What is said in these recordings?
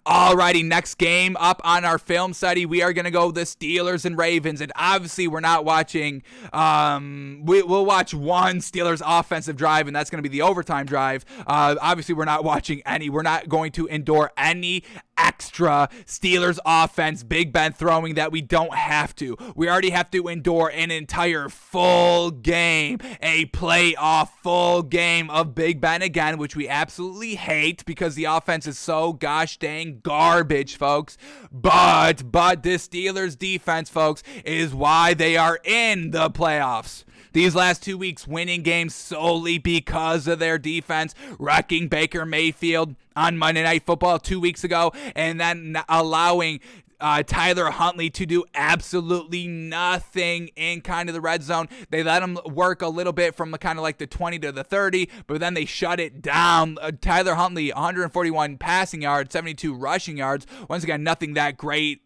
Alrighty, next game up on our film study, we are going to go the Steelers and Ravens, and obviously we're not watching, we'll watch one Steelers offensive drive, and that's going to be the overtime drive. Obviously we're not watching we're not going to endure any extra Steelers offense, Big Ben throwing that we don't have to. We already have to endure an entire full game, a playoff full game of Big Ben again, which we absolutely hate because the offense is so gosh dang garbage, folks. But this Steelers defense, folks, is why they are in the playoffs. These last 2 weeks winning games solely because of their defense, wrecking Baker Mayfield on Monday Night Football 2 weeks ago, and then allowing Tyler Huntley to do absolutely nothing in kind of the red zone. They let him work a little bit from the kind of like the 20 to the 30, but then they shut it down. Tyler Huntley, 141 passing yards, 72 rushing yards. Once again, nothing that great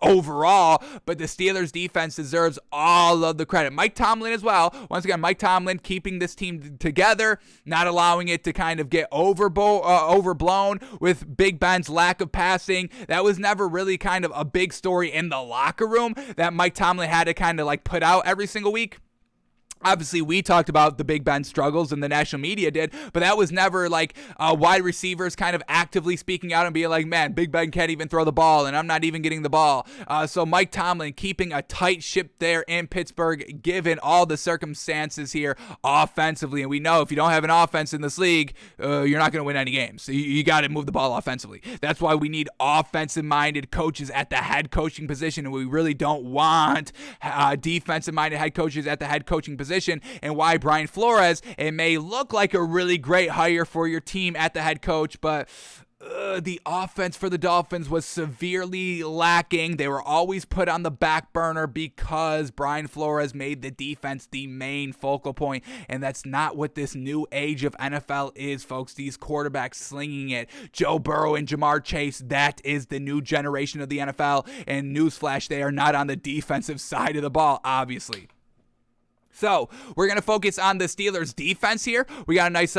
overall, but the Steelers defense deserves all of the credit. Mike Tomlin as well. Once again, Mike Tomlin keeping this team together, not allowing it to kind of get overblown with Big Ben's lack of passing. That was never really kind of a big story in the locker room that Mike Tomlin had to kind of like put out every single week. Obviously, we talked about the Big Ben struggles and the national media did, but that was never like wide receivers kind of actively speaking out and being like, man, Big Ben can't even throw the ball and I'm not even getting the ball. So Mike Tomlin keeping a tight ship there in Pittsburgh, given all the circumstances here offensively. And we know if you don't have an offense in this league, you're not going to win any games. So you got to move the ball offensively. That's why we need offensive-minded coaches at the head coaching position, and we really don't want defensive-minded head coaches at the head coaching position. And why Brian Flores, it may look like a really great hire for your team at the head coach, but the offense for the Dolphins was severely lacking. They were always put on the back burner because Brian Flores made the defense the main focal point, and that's not what this new age of NFL is, folks. These quarterbacks slinging it, Joe Burrow and Jamar Chase, that is the new generation of the NFL, and newsflash, they are not on the defensive side of the ball, obviously. So, we're going to focus on the Steelers defense here. We got a nice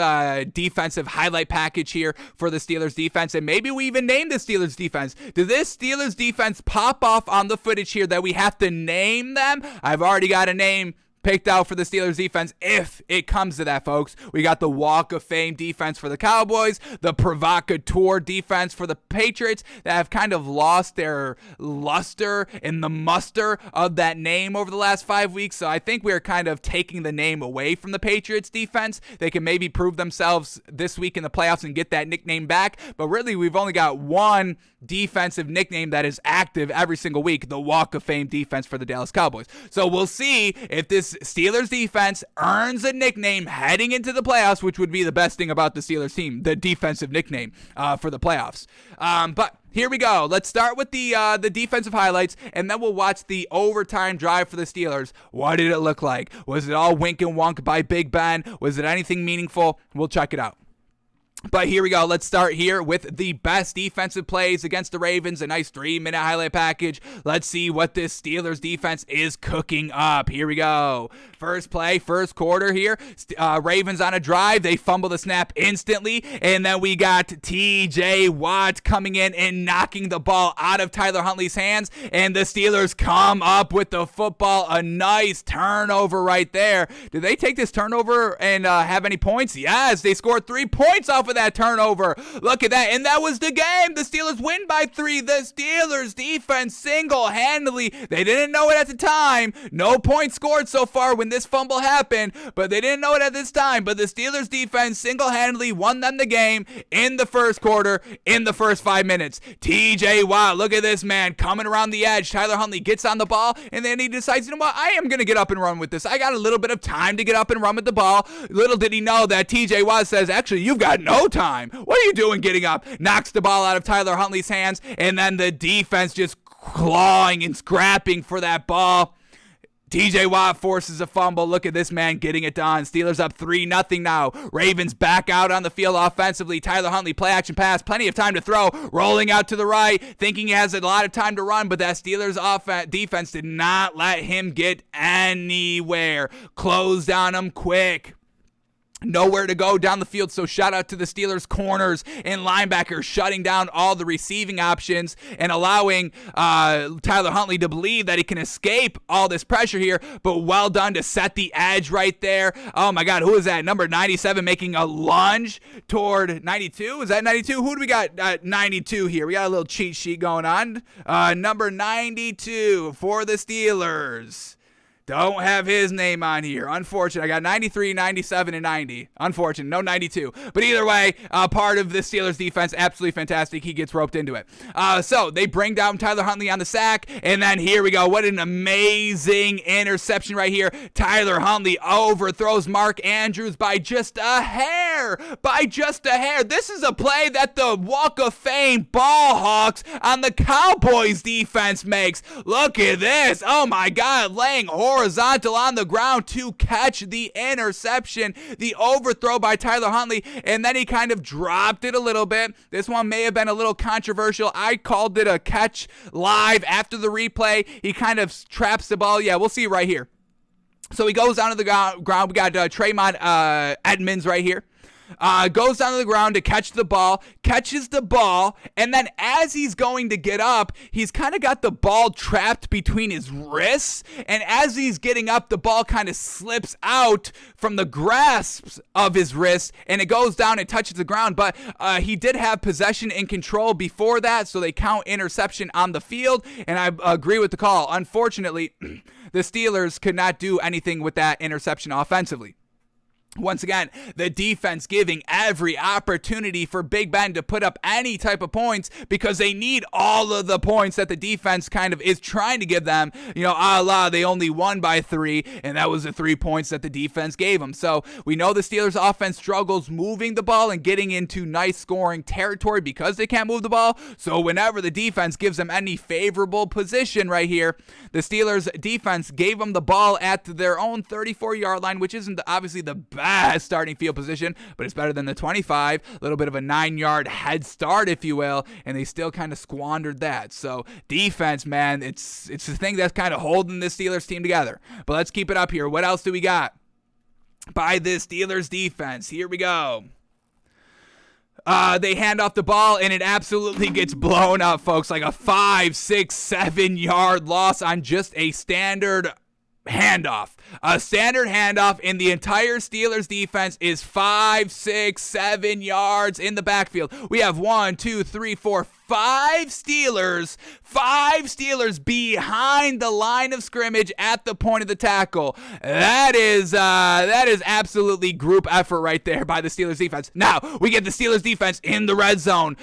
defensive highlight package here for the Steelers defense, and maybe we even name the Steelers defense. Did this Steelers defense pop off on the footage here that we have to name them? I've already got a name picked out for the Steelers defense if it comes to that, folks. We got the Walk of Fame defense for the Cowboys, the provocateur defense for the Patriots that have kind of lost their luster in the muster of that name over the last 5 weeks. So I think we're kind of taking the name away from the Patriots defense. They can maybe prove themselves this week in the playoffs and get that nickname back. But really, we've only got one defensive nickname that is active every single week, the Walk of Fame defense for the Dallas Cowboys. So we'll see if this Steelers defense earns a nickname heading into the playoffs, which would be the best thing about the Steelers team, the defensive nickname for the playoffs. But here we go. Let's start with the defensive highlights, and then we'll watch the overtime drive for the Steelers. What did it look like? Was it all wink and wonk by Big Ben? Was it anything meaningful? We'll check it out. But here we go. Let's start here with the best defensive plays against the Ravens. A nice 3-minute highlight package. Let's see what this Steelers defense is cooking up. Here we go. First play, first quarter here. Ravens on a drive. They fumble the snap instantly. And then we got TJ Watt coming in and knocking the ball out of Tyler Huntley's hands. And the Steelers come up with the football. A nice turnover right there. Did they take this turnover and have any points? Yes, they scored 3 points off of that turnover. Look at that. And that was the game. The Steelers win by 3. The Steelers defense single-handedly. They didn't know it at the time. No points scored so far when this fumble happened, but they didn't know it at this time. But the Steelers defense single-handedly won them the game in the first quarter, in the first 5 minutes. TJ Watt, look at this man coming around the edge. Tyler Huntley gets on the ball, and then he decides, you know what, I am going to get up and run with this. I got a little bit of time to get up and run with the ball. Little did he know that TJ Watt says, actually, you've got no time. What are you doing getting up? Knocks the ball out of Tyler Huntley's hands, and then the defense just clawing and scrapping for that ball. TJ Watt forces a fumble. Look at this man getting it done. Steelers up 3-0 now. Ravens back out on the field offensively. Tyler Huntley, play action pass. Plenty of time to throw. Rolling out to the right. Thinking he has a lot of time to run, but that Steelers defense did not let him get anywhere. Closed on him quick. nowhere to go down the field, so shout out to the Steelers corners and linebackers shutting down all the receiving options and allowing Tyler Huntley to believe that he can escape all this pressure here, but well done to set the edge right there. Oh my God, who is that? Number 97 making a lunge toward 92. Is that 92? Who do we got at 92 here? We got a little cheat sheet going on. Number 92 for the Steelers. Don't have his name on here. Unfortunate. I got 93, 97, and 90. Unfortunate. No 92. But either way, part of the Steelers defense, absolutely fantastic. He gets roped into it. So they bring down Tyler Huntley on the sack. And then here we go. What an amazing interception right here. Tyler Huntley overthrows Mark Andrews by just a hair. By just a hair. This is a play that the Walk of Fame ball hawks on the Cowboys defense makes. Look at this. Oh my God. Laying horizontal on the ground to catch the interception, the overthrow by Tyler Huntley, and then he kind of dropped it a little bit. This one may have been a little controversial. I called it a catch live after the replay. He kind of traps the ball. Yeah, we'll see right here. So he goes down to the ground. We got Tremont Edmonds right here. Goes down to the ground to catch the ball, catches the ball, and then as he's going to get up, he's kind of got the ball trapped between his wrists, and as he's getting up, the ball kind of slips out from the grasp of his wrist, and it goes down and touches the ground, but he did have possession and control before that, so they count interception on the field, and I agree with the call. Unfortunately, the Steelers could not do anything with that interception offensively. Once again, the defense giving every opportunity for Big Ben to put up any type of points because they need all of the points that the defense kind of is trying to give them. You know, they only won by 3, and that was the 3 points that the defense gave them. So we know the Steelers offense struggles moving the ball and getting into nice scoring territory because they can't move the ball. So whenever the defense gives them any favorable position right here, the Steelers defense gave them the ball at their own 34-yard line, which isn't obviously the best starting field position, but it's better than the 25, a little bit of a 9-yard head start, if you will, and they still kind of squandered that. So defense, man, it's the thing that's kind of holding this Steelers team together. But let's keep it up here. What else do we got by this Steelers defense? Here we go. They hand off the ball, and it absolutely gets blown up, folks, like a 5, 6, 7-yard loss on just a standard handoff. A standard handoff in the entire Steelers defense is 5, 6, 7 yards in the backfield. We have 1, 2, 3, 4, 5 Steelers behind the line of scrimmage at the point of the tackle. That is absolutely group effort right there by the Steelers defense. Now we get the Steelers defense in the red zone.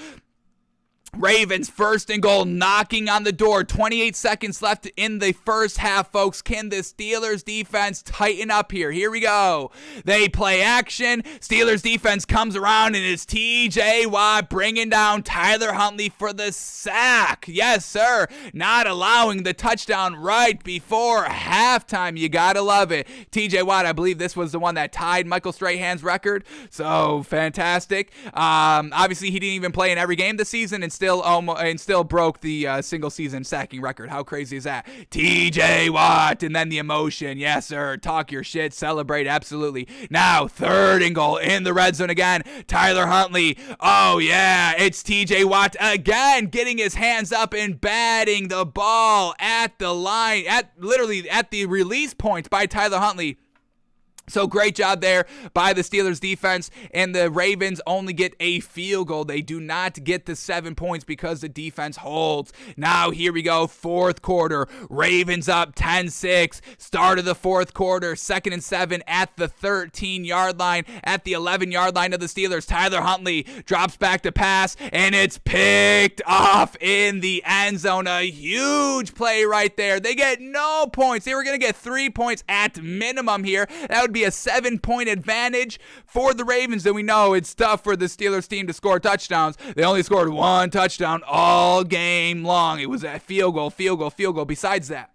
Ravens 1st and goal, knocking on the door. 28 seconds left in the first half, folks. Can the Steelers defense tighten up here? Here we go. They play action. Steelers defense comes around, and it's TJ Watt bringing down Tyler Huntley for the sack. Yes, sir. Not allowing the touchdown right before halftime. You gotta love it. TJ Watt, I believe this was the one that tied Michael Strahan's record. So fantastic. Obviously, he didn't even play in every game this season, and still broke the single season sacking record. How crazy is that? TJ Watt, and then the emotion. Yes, sir. Talk your shit. Celebrate. Absolutely. Now 3rd and goal in the red zone again. Tyler Huntley. Oh yeah, it's TJ Watt again, getting his hands up and batting the ball at the line, literally at the release point by Tyler Huntley. So great job there by the Steelers defense, and the Ravens only get a field goal. They do not get the 7 points because the defense holds. Now here we go, 4th quarter. Ravens up 10-6. Start of the 4th quarter, 2nd and 7 at the 13-yard line, at the 11-yard line of the Steelers. Tyler Huntley drops back to pass, and it's picked off in the end zone. A huge play right there. They get no points. They were going to get 3 points at minimum here. That would be a 7-point advantage for the Ravens, and we know it's tough for the Steelers team to score touchdowns. They only scored 1 touchdown all game long. It was a field goal besides that.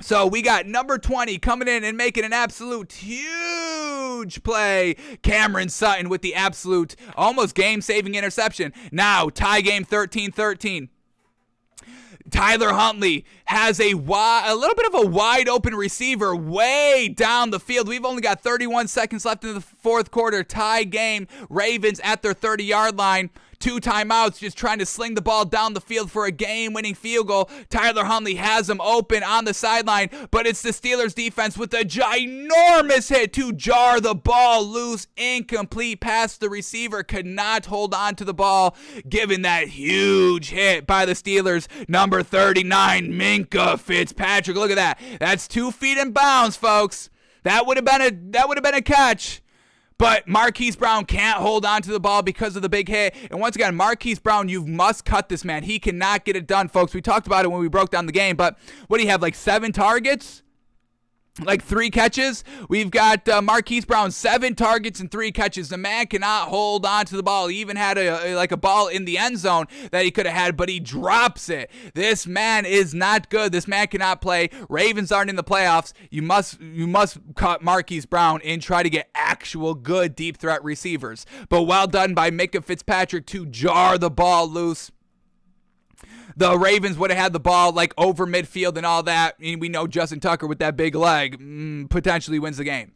So we got number 20 coming in and making an absolute huge play. Cameron Sutton with the absolute almost game-saving interception. Now tie game 13-13. Tyler Huntley has a little bit of a wide open receiver way down the field. We've only got 31 seconds left in the fourth quarter. Tie game. Ravens at their 30-yard line. 2 timeouts, just trying to sling the ball down the field for a game-winning field goal. Tyler Huntley has him open on the sideline, but it's the Steelers defense with a ginormous hit to jar the ball loose. Incomplete pass. The receiver could not hold on to the ball, given that huge hit by the Steelers. Number 39, Minkah Fitzpatrick. Look at that. That's 2 feet in bounds, folks. That would have been a catch. But Marquise Brown can't hold on to the ball because of the big hit. And once again, Marquise Brown, you must cut this man. He cannot get it done, folks. We talked about it when we broke down the game. But what do you have, like 7 targets? Like 3 catches? We've got Marquise Brown, 7 targets and 3 catches. The man cannot hold on to the ball. He even had a ball in the end zone that he could have had, but he drops it. This man is not good. This man cannot play. Ravens aren't in the playoffs. You must cut Marquise Brown and try to get actual good deep threat receivers. But well done by Minkah Fitzpatrick to jar the ball loose. The Ravens would have had the ball like over midfield and all that. And we know Justin Tucker with that big leg potentially wins the game.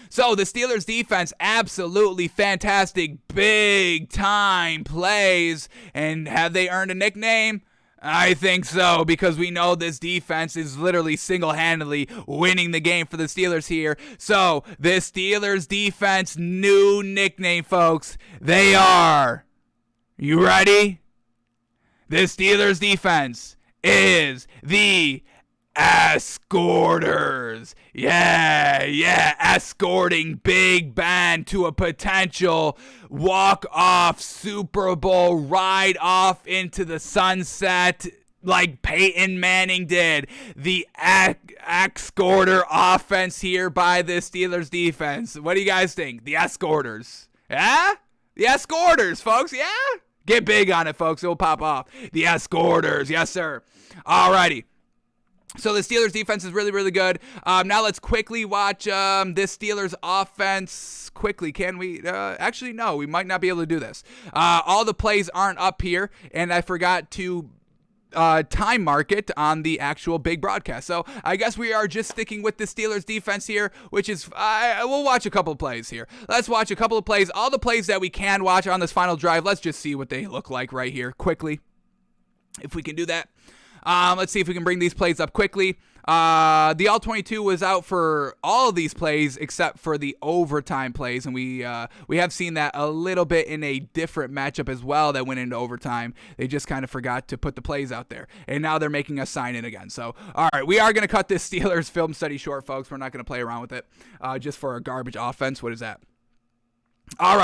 So the Steelers defense, absolutely fantastic, big time plays. And have they earned a nickname? I think so, because we know this defense is literally single-handedly winning the game for the Steelers here. So the Steelers defense, new nickname, folks. They are, you ready? The Steelers defense is the Escorters. Yeah, escorting Big Ben to a potential walk-off Super Bowl ride off into the sunset like Peyton Manning did. The Escorter offense here by the Steelers defense. What do you guys think? The Escorters. Yeah? The Escorters, folks. Yeah? Get big on it, folks. It will pop off. The Escorters. Yes, sir. Alrighty. So the Steelers defense is really, really good. Now let's quickly watch this Steelers offense quickly. Can we? Actually, no. We might not be able to do this. All the plays aren't up here, and I forgot to time mark it on the actual big broadcast. So I guess we are just sticking with the Steelers defense here, which is, we'll watch a couple of plays here. Let's watch a couple of plays. All the plays that we can watch on this final drive. Let's just see what they look like right here quickly, if we can do that. Let's see if we can bring these plays up quickly. The All-22 was out for all of these plays except for the overtime plays, and we have seen that a little bit in a different matchup as well that went into overtime. They just kind of forgot to put the plays out there, and now they're making us sign in again. So, all right, we are going to cut this Steelers film study short, folks. We're not going to play around with it just for a garbage offense. What is that? All right.